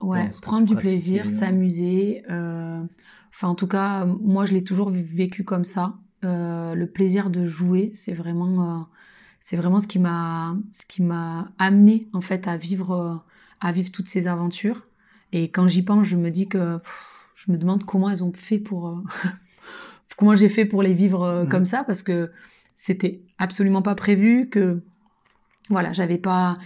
Ouais, prendre du plaisir, s'amuser. Enfin, en tout cas, moi, je l'ai toujours vécu comme ça. Le plaisir de jouer, c'est vraiment ce qui m'a amené en fait à vivre toutes ces aventures. Et quand j'y pense, je me dis que je me demande comment elles ont fait pour comment j'ai fait pour les vivre comme ça, parce que c'était absolument pas prévu, que voilà, j'avais pas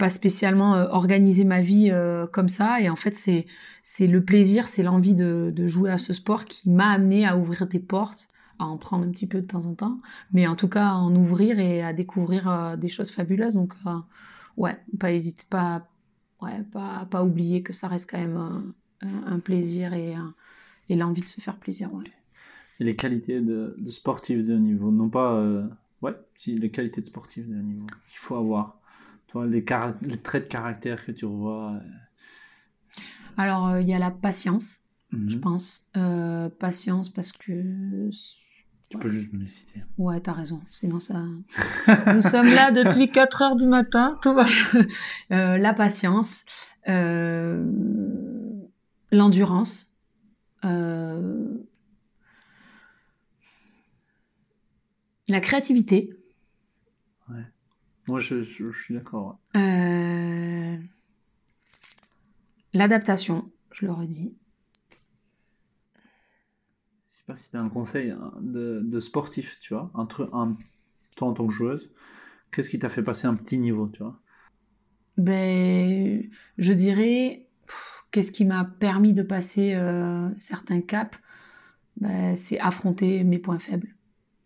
spécialement organisé ma vie comme ça, et en fait c'est le plaisir, c'est l'envie de jouer à ce sport qui m'a amené à ouvrir des portes, à en prendre un petit peu de temps en temps, mais en tout cas à en ouvrir et à découvrir des choses fabuleuses. Donc pas oublier que ça reste quand même un plaisir et l'envie de se faire plaisir. Ouais. Et les qualités de sportif de haut niveau, non pas les qualités de sportif de haut niveau qu'il faut avoir, toi, les traits de caractère que tu revois. Alors il y a la patience, je pense, patience, parce que tu peux juste me les citer. Ouais, t'as raison, sinon ça nous sommes là depuis 4h du matin, tout va. La patience, l'endurance, la créativité. Ouais. Moi, je suis d'accord. Ouais. L'adaptation, je le redis. Je sais pas si tu as un conseil de sportif, tu vois, toi en tant que joueuse, qu'est-ce qui t'a fait passer un petit niveau, tu vois? Je dirais, qu'est-ce qui m'a permis de passer certains caps? C'est affronter mes points faibles.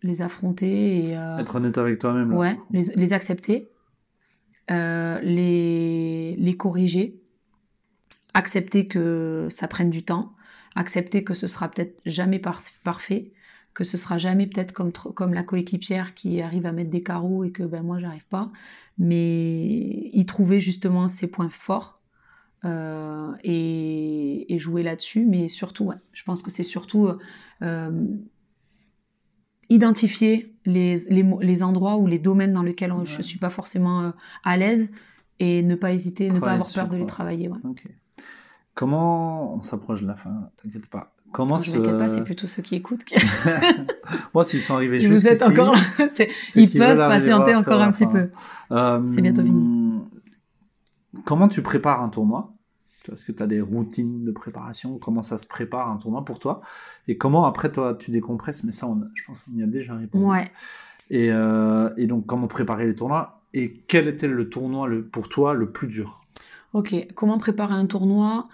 Les affronter et être honnête avec toi-même. Ouais, les accepter, les corriger, accepter que ça prenne du temps, accepter que ce sera peut-être jamais parfait, que ce sera jamais peut-être comme la coéquipière qui arrive à mettre des carreaux et que moi j'arrive pas, mais y trouver justement ses points forts et jouer là-dessus. Mais surtout, je pense que c'est surtout identifier les endroits ou les domaines dans lesquels je suis pas forcément à l'aise, et ne pas hésiter, ne pas avoir peur de les travailler. Ouais. Okay. Comment on s'approche de la fin? T'inquiète pas. Je m'inquiète pas, c'est plutôt ceux qui écoutent. Moi, s'ils sont arrivés si jusqu'ici, vous êtes encore là, ils peuvent patienter encore un petit peu. C'est bientôt fini. Comment tu prépares un tournoi? Est-ce que tu as des routines de préparation? Comment ça se prépare un tournoi pour toi? Et comment après toi tu décompresses? Mais ça, je pense qu'on y a déjà répondu. Ouais. Et donc comment préparer les tournois? Et quel était le tournoi pour toi le plus dur? Ok, comment préparer un tournoi?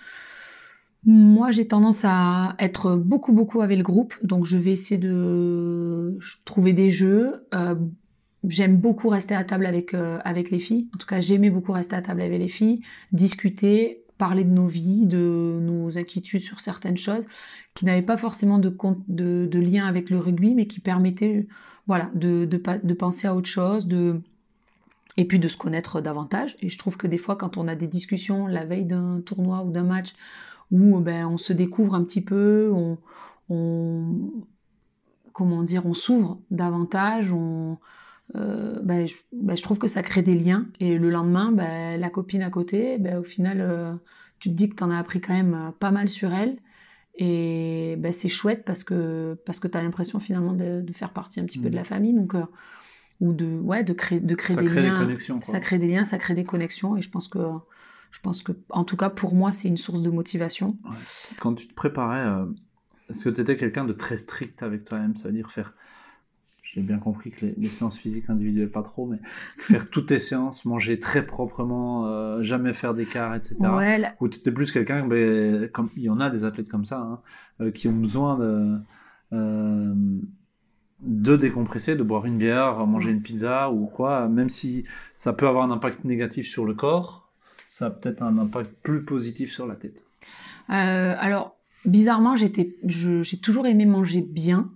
Moi, j'ai tendance à être beaucoup avec le groupe, donc je vais essayer de trouver des jeux. J'aime beaucoup rester à table avec les filles. En tout cas, j'aimais beaucoup rester à table avec les filles, discuter, parler de nos vies, de nos inquiétudes sur certaines choses qui n'avaient pas forcément de lien avec le rugby, mais qui permettaient de penser à autre chose, et puis de se connaître davantage. Et je trouve que des fois, quand on a des discussions la veille d'un tournoi ou d'un match, où on se découvre un petit peu, on s'ouvre davantage, je trouve que ça crée des liens. Et le lendemain, la copine à côté, au final, tu te dis que t'en as appris quand même pas mal sur elle. Et c'est chouette parce que t'as l'impression finalement de faire partie un petit peu de la famille. Donc, ou de créer des liens. Ça crée des liens, ça crée des connexions. Et je pense que, en tout cas, pour moi, c'est une source de motivation. Ouais. Quand tu te préparais, est-ce que tu étais quelqu'un de très strict avec toi-même? Ça veut dire j'ai bien compris que les séances physiques individuelles, pas trop, mais faire toutes tes séances, manger très proprement, jamais faire d'écart, etc. Ouais, ou tu étais plus quelqu'un, comme il y en a des athlètes comme ça, qui ont besoin de décompresser, de boire une bière, manger une pizza ou quoi, même si ça peut avoir un impact négatif sur le corps, ça a peut-être un impact plus positif sur la tête. Alors, bizarrement, j'ai toujours aimé manger bien.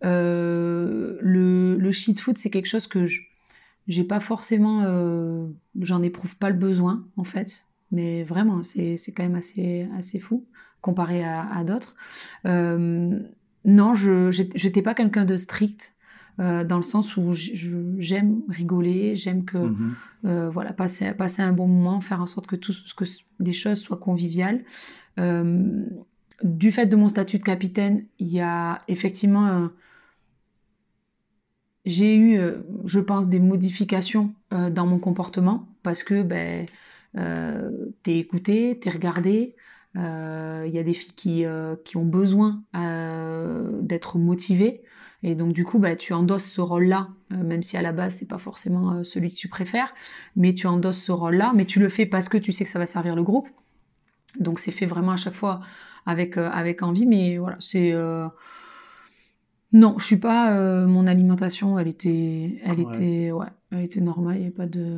Le cheat food, c'est quelque chose que j'ai pas forcément, j'en éprouve pas le besoin en fait, mais vraiment c'est quand même assez fou comparé à d'autres. Non, j'étais pas quelqu'un de strict dans le sens où j'aime rigoler, j'aime que voilà passer un bon moment, faire en sorte que les choses soient conviviales. Du fait de mon statut de capitaine, il y a effectivement j'ai eu, je pense, des modifications dans mon comportement parce que t'es écouté, t'es regardé. Il y a des filles qui ont besoin d'être motivées et donc du coup tu endosses ce rôle-là, même si à la base c'est pas forcément celui que tu préfères, mais tu endosses ce rôle-là, mais tu le fais parce que tu sais que ça va servir le groupe. Donc c'est fait vraiment à chaque fois avec envie, mais voilà, c'est non, je suis pas. Mon alimentation, elle était normale. Il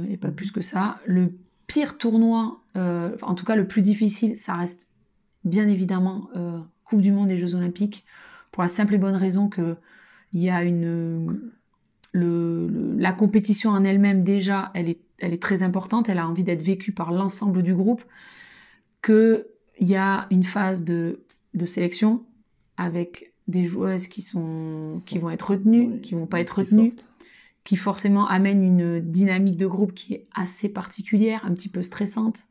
n'y a pas plus que ça. Le pire tournoi, en tout cas le plus difficile, ça reste bien évidemment Coupe du Monde et Jeux Olympiques, pour la simple et bonne raison que il y a la compétition en elle-même déjà, elle est très importante. Elle a envie d'être vécue par l'ensemble du groupe. Que il y a une phase de sélection avec des joueuses qui vont être retenues, qui vont pas être retenues, qui forcément amènent une dynamique de groupe qui est assez particulière, un petit peu stressante.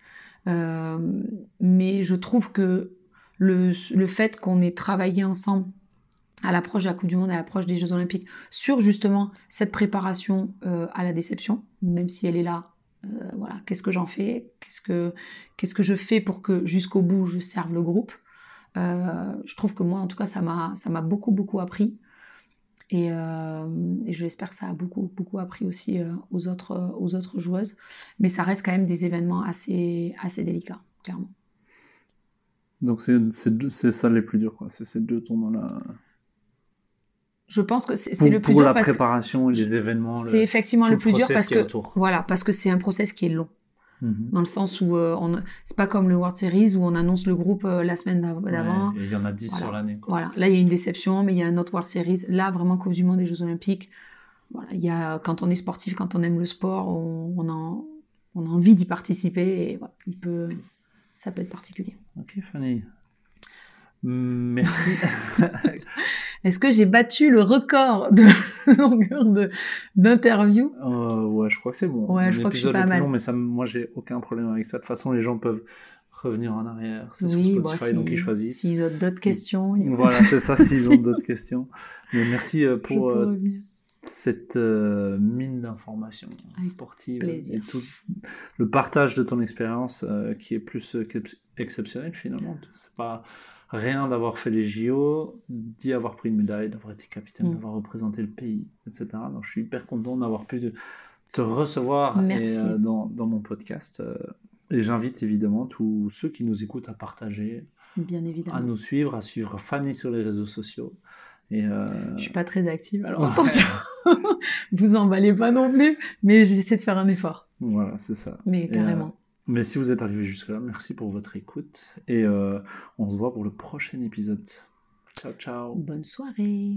Mais je trouve que le fait qu'on ait travaillé ensemble à l'approche de la Coupe du Monde, à l'approche des Jeux Olympiques, sur justement cette préparation à la déception, même si elle est là, voilà, qu'est-ce que j'en fais, qu'est-ce que je fais pour que jusqu'au bout je serve le groupe. Je trouve que moi, en tout cas, ça m'a beaucoup appris. Et j'espère que ça a beaucoup appris aussi aux autres joueuses. Mais ça reste quand même des événements assez délicats, clairement. Donc c'est ça les plus durs, quoi. C'est ces 2 tournois-là. Je pense que c'est le plus dur. Pour la préparation et les événements. C'est effectivement le plus dur parce que c'est un process qui est long. Dans le sens où c'est pas comme le World Series où on annonce le groupe la semaine d'avant. Ouais, et il y en a 10 sur l'année. Voilà, là il y a une déception, mais il y a un autre World Series. Là, vraiment, Coupe du Monde et Jeux Olympiques. Voilà, quand on est sportif, quand on aime le sport, on a envie d'y participer et voilà, ça peut être particulier. Ok, Fanny. Merci. Est-ce que j'ai battu le record de longueur d'interview ? Ouais, je crois que c'est bon. Ouais, je crois que je suis pas mal. Long, mais moi, j'ai aucun problème avec ça. De toute façon, les gens peuvent revenir en arrière. C'est sur Spotify, donc ils choisissent. S'ils ont d'autres questions. Voilà, c'est ça, s'ils ont d'autres questions. Mais merci pour cette mine d'informations sportives et tout le partage de ton expérience qui est plus qu'exceptionnel finalement. C'est pas rien d'avoir fait les JO, d'y avoir pris une médaille, d'avoir été capitaine, d'avoir représenté le pays, etc. Donc je suis hyper content d'avoir pu te recevoir dans mon podcast. Et j'invite évidemment tous ceux qui nous écoutent à partager, bien évidemment, à nous suivre, à suivre Fanny sur les réseaux sociaux. Et je suis pas très active, alors attention, vous emballez pas non plus, mais j'essaie de faire un effort. Voilà, c'est ça. Mais carrément. Mais si vous êtes arrivé jusque-là, merci pour votre écoute et on se voit pour le prochain épisode. Ciao, ciao. Bonne soirée.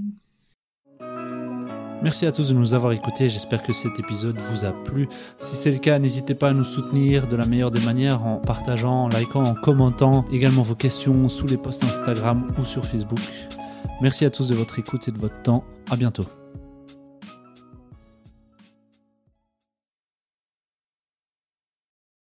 Merci à tous de nous avoir écoutés, j'espère que cet épisode vous a plu. Si c'est le cas, n'hésitez pas à nous soutenir de la meilleure des manières en partageant, en likant, en commentant également vos questions sous les posts Instagram ou sur Facebook. Merci à tous de votre écoute et de votre temps. À bientôt.